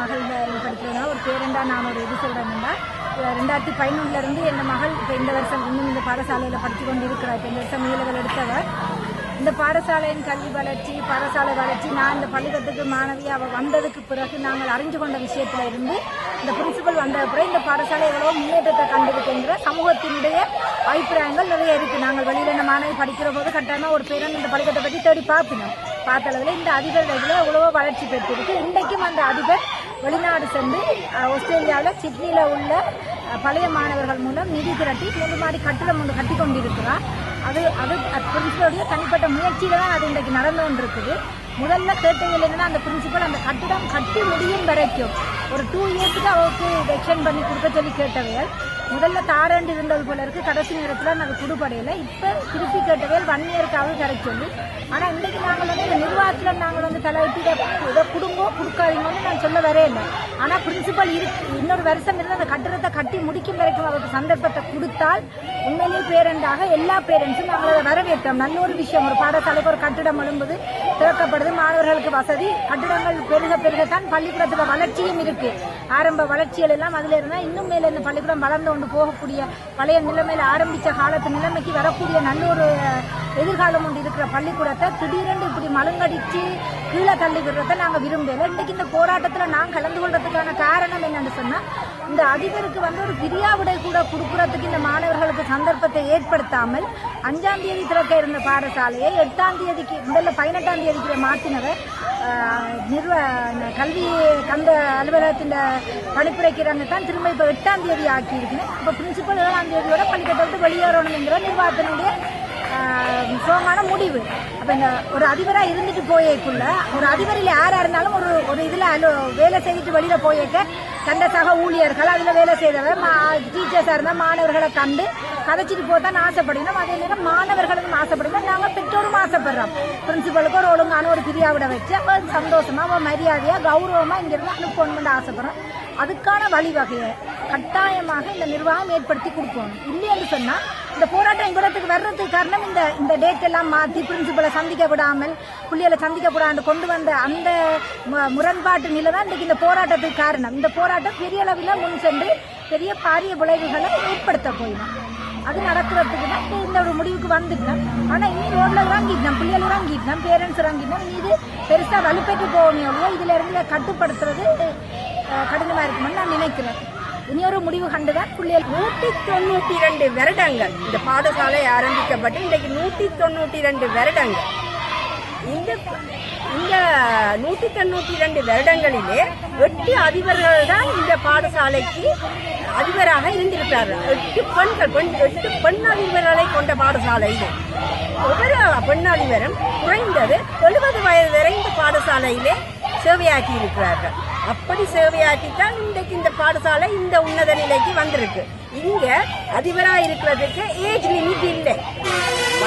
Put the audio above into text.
மகள் படிக்கிறதுனா ஒரு பேரண்டா நான் ஒரு இது சொல்கிறேன்னா 2011 என் மகள் இப்போ இந்த வருஷம் இன்னும் இந்த பாடசாலையில் படித்து கொண்டு இருக்கிறார். இப்போ இந்த வருஷம் மேலவல் எடுத்தவர். இந்த பாடசாலையின் கல்வி வளர்ச்சி, பாடசாலை வளர்ச்சி, நான் இந்த பள்ளிக்கூடத்துக்கு மாணவி அவள் வந்ததுக்கு பிறகு நாங்கள் அறிஞ்சு கொண்ட விஷயத்தில் இருந்து இந்த பிரின்சிபல் வந்த பிறகு இந்த பாடசாலை எவ்வளோ முன்னேற்றத்தை கண்டிருக்குங்கிற சமூகத்தினுடைய அபிப்பிராயங்கள் நிறைய இருக்குது. நாங்கள் வெளியில் இந்த மாணவி படிக்கிற போது கட்டாயமாக ஒரு பேரன் இந்த பள்ளிக்கூடத்தை பற்றி தேடி பார்ப்பினோம். பார்த்த அளவில் இந்த அதிபர் இதில் எவ்வளவோ வளர்ச்சி பெற்றிருக்கு. இன்றைக்கும் அந்த அதிபர் வெளிநாடு சென்று ஆஸ்திரேலியாவில் சிட்னியில் உள்ள பழைய மாணவர்கள் மூலம் நிதி திரட்டி 3 மாடி கட்டிடம் ஒன்று கட்டி கொண்டிருக்கிறார். அது பிரின்சிபலுடைய தனிப்பட்ட முயற்சியில தான் அது இன்றைக்கு நடந்து கொண்டிருக்குது. முதல்ல கேட்டவங்க என்னன்னா அந்த பிரின்சிபல் அந்த கட்டிடம் கட்டி முடியும் வரைக்கும் ஒரு 2 இயர்ஸுக்கு அவருக்கு எக்ஸ்டெண்ட் பண்ணி கொடுக்க சொல்லி கேட்டவைகள் முதல்ல தாரண்டு இருந்தது போல இருக்கு. கடைசி நேரத்தில் நாங்கள் குடுபடையில் இப்போ திருப்பி கேட்டவைகள் 1 இயருக்காக தர சொல்லி. ஆனால் இன்றைக்கு நாங்கள் வந்து இந்த நிர்வாகத்தில் நாங்கள் தலையிட்டு இதை குடும்பம் கொடுக்காதீங்கன்னு நான் சொல்ல வரே இல்லை. ஆனால் பிரின்சிபல் இன்னொரு வருஷம் இருந்து அந்த கட்டிடத்தை கட்டி முடிக்கும் வரைக்கும் அவருக்கு சந்தர்ப்பத்தை கொடுத்தால் உண்மையிலேயே பேரண்டாக எல்லா பேரண்ட்ஸும் நாங்கள் அதை வரவேற்றோம். நல்ல ஒரு விஷயம். ஒரு பாடசாலைக்கு ஒரு கட்டிடம் எழும்புது திறக்கப்படுது, மாணவர்களுக்கு வசதி, கட்டிடங்கள் பெருகத்தான் பள்ளிக்கூடத்தில் வளர்ச்சியும் இருக்கு. ஆரம்ப வளர்ச்சிகள் எல்லாம் அதில் இருந்தால் இன்னும் மேலே இந்த பள்ளிக்கூடம் வளர்ந்து கொண்டு போகக்கூடிய பழைய நிலைமையில் ஆரம்பித்த காலத்து நிலைமைக்கு வரக்கூடிய நல்ல ஒரு எதிர்காலம் ஒன்று இருக்கிற பள்ளிக்கூடத்தை திடீரென்று இப்படி மழுங்கடிச்சு கீழே தள்ளி விடுறதை நாங்கள் விரும்பல. இன்றைக்கு இந்த போராட்டத்தில் நான் கலந்து கொள்றதுக்கான காரணம் என்னன்னு சொன்னால் இந்த அதிபருக்கு வந்து ஒரு பிரியாவிடை கூட கொடுக்கறதுக்கு இந்த மாணவர்களுக்கு சந்தர்ப்பத்தை ஏற்படுத்தாமல் 5ஆம் தேதி திறக்க இருந்த பாடசாலையை 8ஆம் தேதிக்கு முதல்ல 18ஆம் தேதிக்கு மாற்றினவை கல்வி கந்த அலுவலகத்தின் பணிப்புரைக்கிறாங்க தான் திரும்ப இப்போ 8ஆம் தேதி ஆக்கியிருக்கேன். இப்போ பிரின்சிபல் 7ஆம் தேதியோட பள்ளிக்கூடத்தை வெளியேறணுங்கிற நிர்வாகத்தினுடைய சோகமான முடிவு. அப்போ இந்த ஒரு அதிபராக இருந்துட்டு போயக்குள்ள ஒரு அதிபரில் யாராக இருந்தாலும் ஒரு இதில் வேலை செய்துட்டு வெளியில் போயக்க தண்ட சக ஊழியர்கள் அதில் வேலை செய்தவர் டீச்சர்ஸாக இருந்தால் மாணவர்களை கண்டு கதைச்சிட்டு போதான் ஆசைப்படணும். அதே நேரம் மாணவர்களுக்கும் ஆசைப்படணும். நாங்கள் பெற்றோரும் ஆசைப்படுறோம். பிரின்சிபலுக்கு ஒரு ஒழுங்கான ஒரு பிரியாவிட வச்சு அப்போ சந்தோஷமாக அவள் மரியாதையாக கௌரவமாக இங்கிருந்து அனுப்பணும்னு ஆசைப்படுறோம். அதுக்கான வழிவகையை கட்டாயமாக இந்த நிர்வாகம் ஏற்படுத்தி கொடுக்கணும். இல்லைன்னு சொன்னால் இந்த போராட்டம் இவ்வளத்துக்கு வர்றதுக்கு காரணம் இந்த டேட் எல்லாம் மாற்றி பிரின்சிபலை சந்திக்க விடாமல் புள்ளிகளை சந்திக்க விடாமல் கொண்டு வந்த அந்த முரண்பாட்டு நிலை தான் இன்றைக்கு இந்த போராட்டத்துக்கு காரணம். இந்த போராட்டம் பெரிய அளவில் முன் சென்று பெரிய பாரிய விளைவுகளை ஏற்படுத்த போயிடும். அது நடக்கிறதுக்கு தான் இந்த ஒரு முடிவுக்கு வந்துட்டோம். ஆனால் இனி ரோட்ல இறங்கிட்டோம், பிள்ளைகள் இறங்கிட்டோம், பேரண்ட்ஸ் இறங்கிட்டோம். இது பெருசாக வலுப்பெற்று போகணும். இதுல இருந்து கட்டுப்படுத்துறது கடினமாக இருக்குமென்னு நான் நினைக்கிறேன். இனியொரு முடிவு கண்டுதான் பிள்ளைகள் 192 வருடங்கள் இந்த பாடசாலை ஆரம்பிக்கப்பட்டு இன்றைக்கு 192 வருடங்கள். இந்த 192 வருடங்களிலே 8 அதிபர்கள் தான் இந்த பாடசாலைக்கு அதிபராக இருந்திருக்கிறார்கள். 8 பெண் அதிபர்களை கொண்ட பாடசாலை இது. ஒவ்வொரு பெண் அதிபரும் குறைந்தது 70 வயது வரை இந்த பாடசாலையிலே சேவையாக்கி இருக்கிறார்கள். அப்படி சேவையாக்கித்தான் இன்றைக்கு இந்த பாடசாலை இந்த உன்னத நிலைக்கு வந்திருக்கு. இங்க அதிபராக இருக்கிறதுக்கு ஏஜ் லிமிட் இல்லை.